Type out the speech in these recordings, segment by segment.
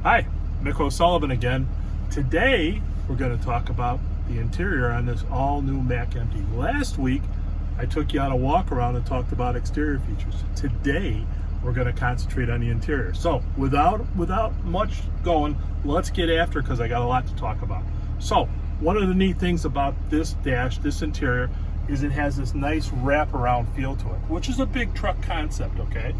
Hi, Mick O'Sullivan again. Today, we're going to talk about the interior on this all-new MACK MT. Last week, I took you on a walk around and talked about exterior features. Today, we're going to concentrate on the interior. So, without much going, let's get after it because I got a lot to talk about. So, one of the neat things about this dash, this interior, is it has this nice wraparound feel to it, which is a big truck concept, okay?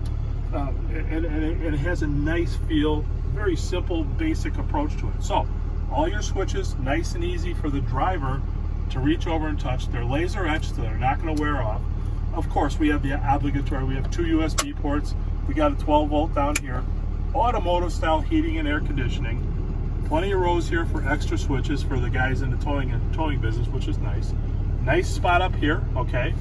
And it has a nice feel, very simple, basic approach to it. So, all your switches, nice and easy for the driver to reach over and touch. They're laser etched, so they're not going to wear off. Of course, we have the obligatory, we have 2 USB ports. We got a 12 volt down here. Automotive style heating and air conditioning. Plenty of rows here for extra switches for the guys in the towing business, which is nice. Nice spot up here, okay.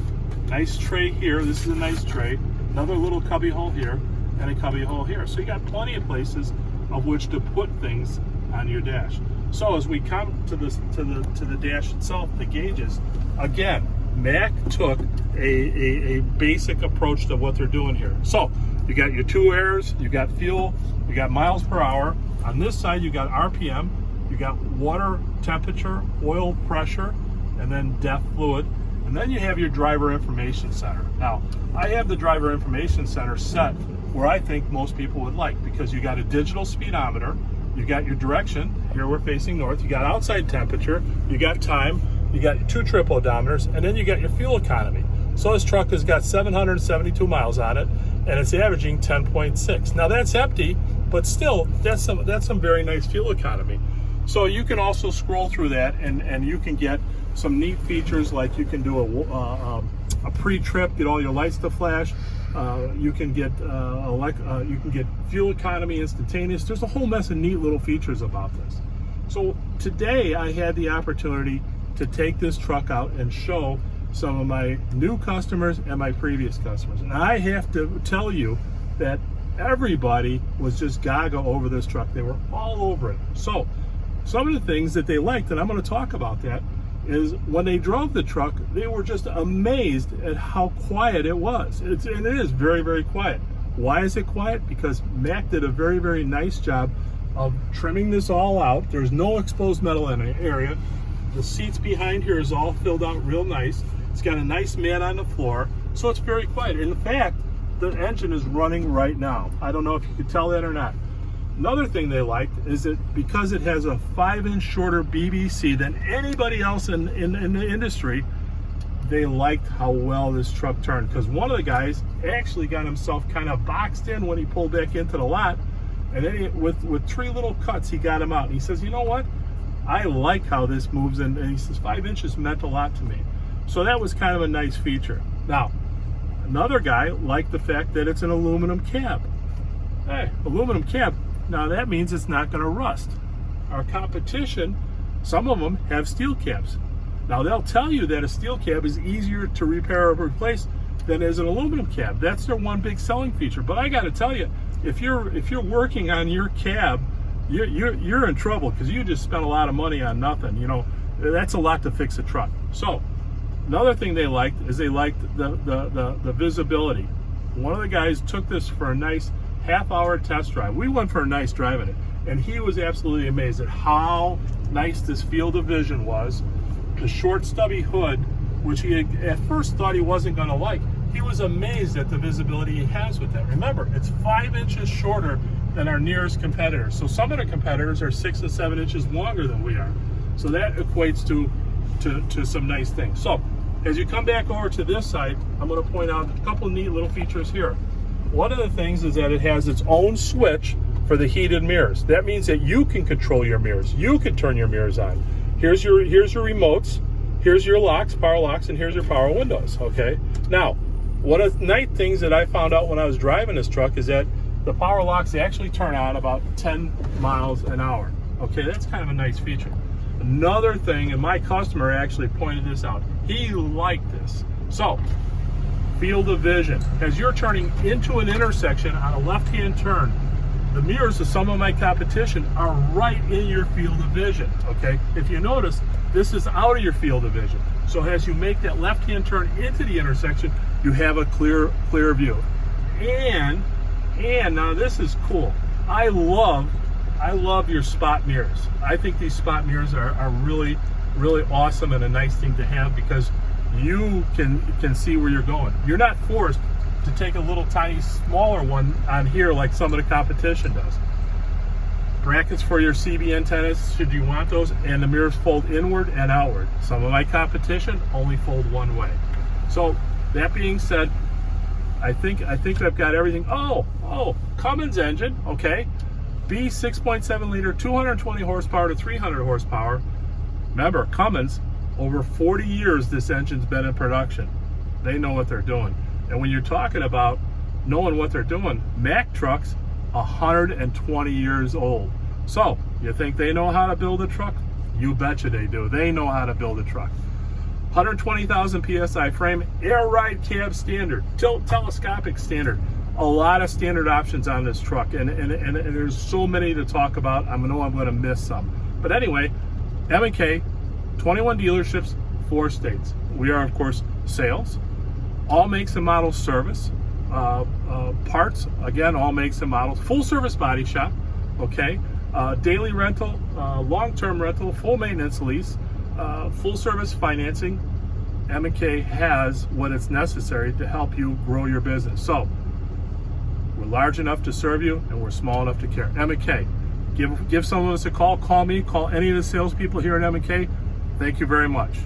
Nice tray here. This is a nice tray. Another little cubby hole here and a cubby hole here. So you got plenty of places of which to put things on your dash. So as we come to the dash itself, the gauges, again, MACK took a basic approach to what they're doing here. So you got your 2 airs, you got fuel, you got miles per hour. On this side, you got RPM, you got water temperature, oil pressure, and then DEF fluid. And then you have your driver information center. Now, I have the driver information center set where I think most people would like, because you got a digital speedometer, you got your direction, here we're facing north, you got outside temperature, you got time, you got your 2 trip odometers, and then you got your fuel economy. So this truck has got 772 miles on it, and it's averaging 10.6. Now that's empty, but still, that's some very nice fuel economy. So you can also scroll through that, and you can get some neat features, like you can do a pre-trip, get all your lights to flash. You can get fuel economy instantaneous. There's a whole mess of neat little features about this. So today I had the opportunity to take this truck out and show some of my new customers and my previous customers. And I have to tell you that everybody was just gaga over this truck. They were all over it. So some of the things that they liked, and I'm going to talk about that, is when they drove the truck, they were just amazed at how quiet it was. And it is very, very quiet. Why is it quiet? Because MACK did a very, very nice job of trimming this all out. There's no exposed metal in the area. The seats behind here is all filled out real nice. It's got a nice mat on the floor, so it's very quiet. In fact, the engine is running right now. I don't know if you could tell that or not. Another thing they liked is that because it has a 5-inch shorter BBC than anybody else in the industry, they liked how well this truck turned. Because one of the guys actually got himself kind of boxed in when he pulled back into the lot, and then with 3 little cuts, he got him out. And he says, you know what? I like how this moves, and he says 5 inches meant a lot to me. So that was kind of a nice feature. Now, another guy liked the fact that it's an aluminum cab. Hey, aluminum cab. Now that means it's not going to rust. Our competition, some of them have steel cabs. Now they'll tell you that a steel cab is easier to repair or replace than is an aluminum cab. That's their one big selling feature. But I got to tell you, if you're working on your cab, you're in trouble, because you just spent a lot of money on nothing. You know, that's a lot to fix a truck. So another thing they liked is they liked the visibility. One of the guys took this for a nice half-hour test drive. We went for a nice drive in it, and he was absolutely amazed at how nice this field of vision was. The short stubby hood, which he at first thought he wasn't going to like, he was amazed at the visibility he has with that. Remember, it's 5 inches shorter than our nearest competitors. So some of the competitors are 6 to 7 inches longer than we are. So that equates to some nice things. So as you come back over to this side, I'm going to point out a couple of neat little features here. One of the things is that it has its own switch for the heated mirrors. That means that you can control your mirrors. You can turn your mirrors on. Here's your remotes. Here's your locks, power locks, and here's your power windows, okay? Now, one of the nice things that I found out when I was driving this truck is that the power locks actually turn on about 10 miles an hour. Okay, that's kind of a nice feature. Another thing, and my customer actually pointed this out, he liked this. So, field of vision. As you're turning into an intersection on a left-hand turn, the mirrors of some of my competition are right in your field of vision, okay? If you notice, this is out of your field of vision. So as you make that left-hand turn into the intersection, you have a clear view. And now this is cool. I love I love your spot mirrors. I think these spot mirrors are really, really awesome and a nice thing to have because you can see where you're going. You're not forced to take a little tiny smaller one on here like some of the competition does. Brackets for your CB antennas, should you want those, and the mirrors fold inward and outward. Some of my competition only fold one way. So that being said, I think I've got everything. Oh, Cummins engine, okay. B 6.7 liter, 220 horsepower to 300 horsepower. Remember, Cummins, over 40 years this engine's been in production. They know what they're doing. And when you're talking about knowing what they're doing, MACK trucks, 120 years old. So, you think they know how to build a truck? You betcha they do. They know how to build a truck. 120,000 PSI frame, air ride cab standard, tilt telescopic standard. A lot of standard options on this truck, and there's so many to talk about. I know I'm going to miss some. But anyway, M&K, 21 dealerships, 4 states. We are, of course, sales, all makes and models service, parts, again, all makes and models, full service body shop, okay, daily rental, long-term rental, full maintenance lease, full service financing. M&K has what is necessary to help you grow your business. So we're large enough to serve you, and we're small enough to care. M&K, give some of us a call. Call me. Call any of the salespeople here at M&K. Thank you very much.